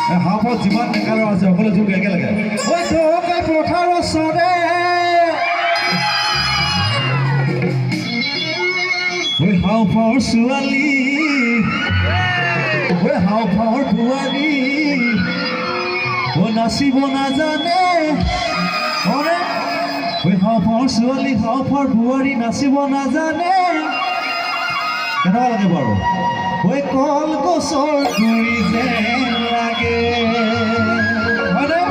হাফত যিমান ডেকালৰ আছে সকলো যোগ একেলগে ঐ তোকে পথাৰ ওচৰে ঐ হাওঁফাওঁৰ ছোৱালী ঐ হাওঁফাওঁৰ বোৱাৰী ঐ নাচিব নাজানে ঐ হাওঁফাওঁৰ ছোৱালী হাওঁফাওঁৰ বোৱাৰী নাচিব নাজানে কেনেকুৱা লাগে বাৰু ঐ কলগছৰ গুৰি যেন লাগে হয়নে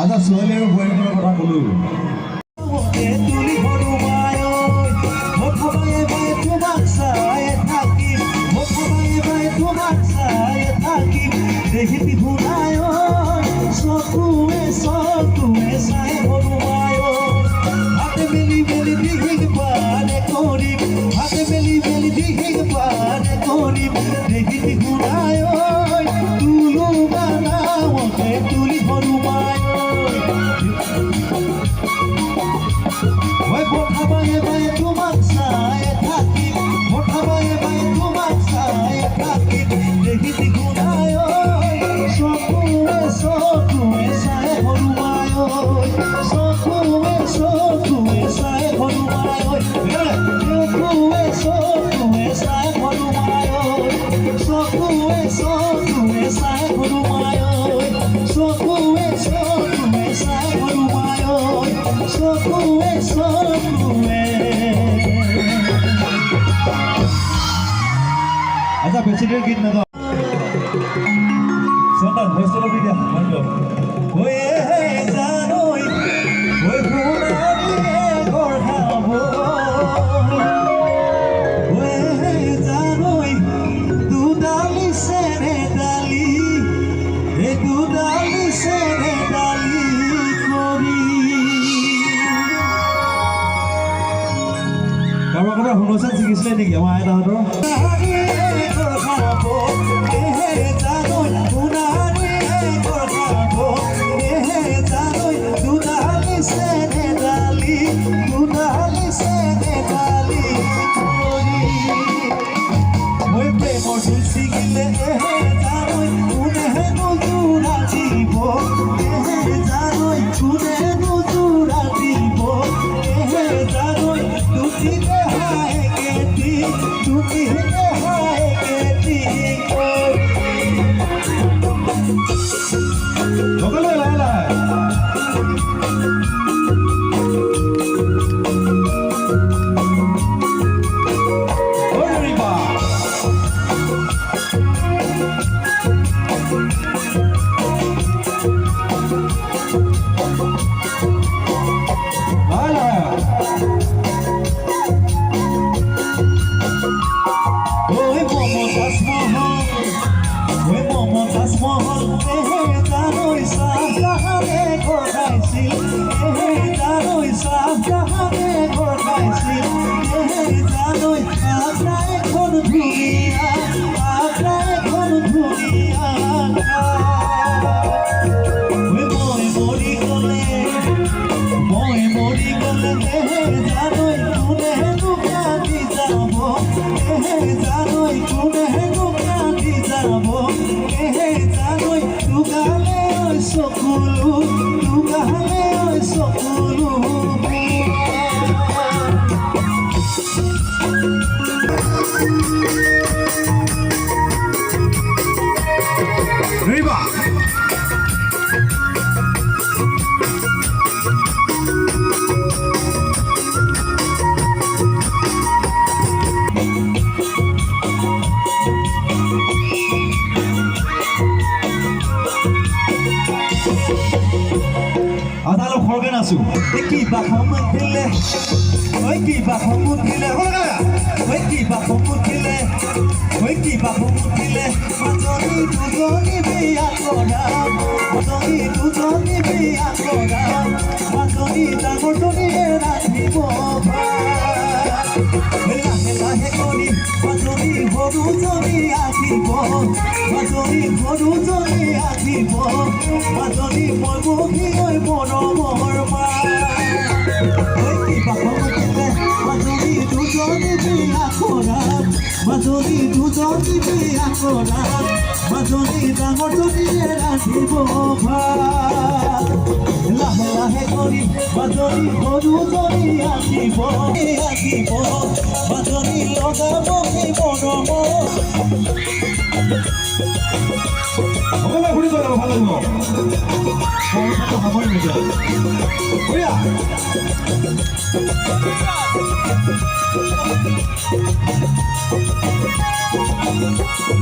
আচ্ছা ছোৱালী আৰু বোৱাৰীখনৰ কথা ক'লো আচ্ছা বেছি দেৰি গীত নাগাওঁ সন্তান ভইচটো দি দিয়া কাৰোবাৰ শুনোচা শিকিছিলে নেকি আমাৰ আইতাহঁতৰ Mom, that's my home, hey, ধুনীয়া আগ্ৰা এখন ধুনীয়া মই মৰি গ'লে জানৈ কোনেনো কান্দি যাব জানৈ কোনেনো কান্দি যাব জানৈ তোকালে চকুলো তোকালে চকুলো Riva! Adalo Horgan asu. Eki bahamut dile, eki bahamut dile, eki bahamut dile, eki bahamut dile. Majoni dujoni biya kora, majoni dujoni biya kora, majoni dagotoni rathibo bha. Lahe kori, majoni horu joni akibo, majoni horu joni akibo, majoni moibokhi oi monomor ma. Eki bahamut dile, majoni dujoni biya kora, majoni dujoni biya kora, majoni dagotoni rathibo bha. Lahe kori, majoni horu joni akibo, akibo, majoni logabo ki monomor. সকলোৱে ঘূৰি যাব ভাল লাগিব সৰস্বতী সামৰি নিদিয়া ঘূৰিয়া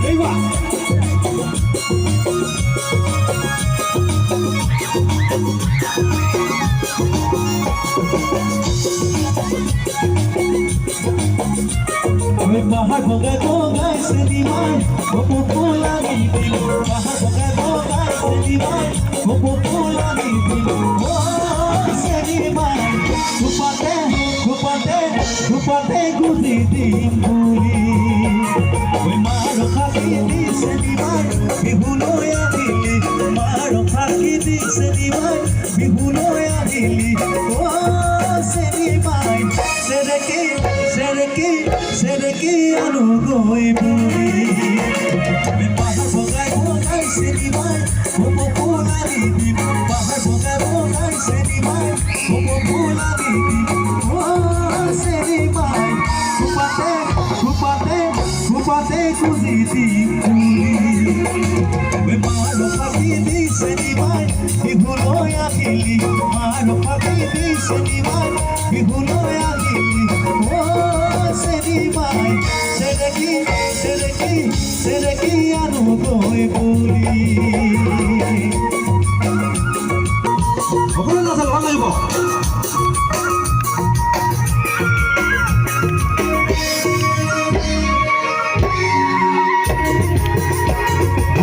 এইবা Bahar bogai bogai sedimai, bobo pula bibi. Bahar bogai bogai sedimai, bobo pula bibi. Oh sedimai, kupate kupate kupate gudi dimbuli. Oi maro khaki di sedimai, bihulo ya dili. Maro khaki di sedimai, bihulo ya dili. Oh sedimai, sereki sereki sereki anu goi buri me bahar bogai bogai sedimai bobo pula bibi bahar bogai bogai sedimai bobo pula bibi oh sedimai kupate kupate kupate kuziti buri me maro khaki di sedimai bihulo ya dili maro khaki di sedimai bihulo ya dili oh sedimai sereki sereki sereki anu goi buri সকলোৱে নাচাল ভাল লাগিব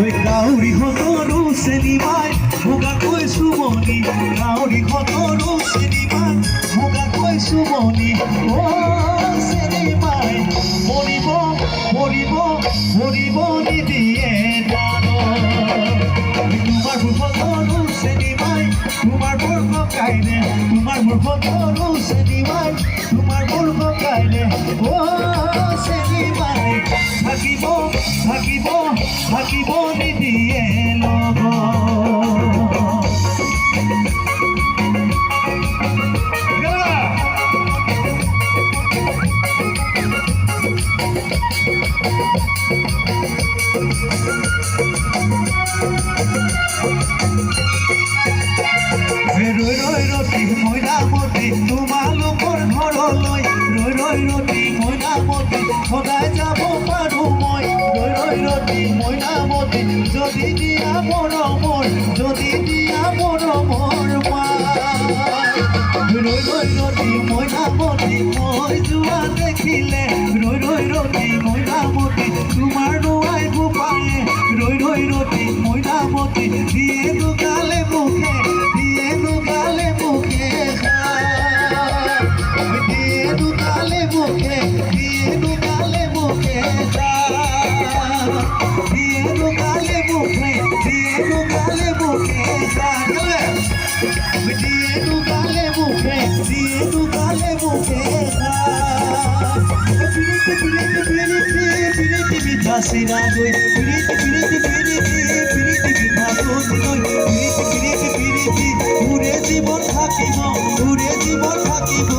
oi gauri hotoru sedimai muga koi sumoni gauri hotoru sedimai muga koi sumoni oh sedimai moribo moribo moribo nidiye dano তোমার মুখতরু sedimai তোমার মূর্খ কাইলে তোমার মুখতরু sedimai তোমার মূর্খ কাইলে ও sedimai থাকিব থাকিব থাকিব নিদিয়ে লগ ৰৈ ৰৈ ৰতি মইনামতি তোমালোকৰ ঘৰলৈ ৰৈ ৰৈ ৰতি মইনামতি সদায় যাব পাৰোঁ মই ৰৈ ৰৈ ৰতি মইনামতি যদি দিয়া মৰমৰ যদি দিয়া মৰমৰ ৰৈ ৰৈ ৰতি মইনামতি মই যোৱা দেখিলে ৰৈ ৰৈ ৰতি মইনামতি তোমাৰ নোৱাই গোপালে ৰৈ ৰৈ ৰতি মইনামতি দিয়ে দুগালে মুখে দিয়ে দুগালে মুখে দিয়ে দুগালে মুখে দিয়ে দুগালে মুখে কাশিরা দই পিরিতি পিরিতি পিরিতি পিরিতি বিধা দই পিরিতি পিরিতি পিরিতি ঘুরে জীবন থাকিব ঘুরে জীবন থাকিব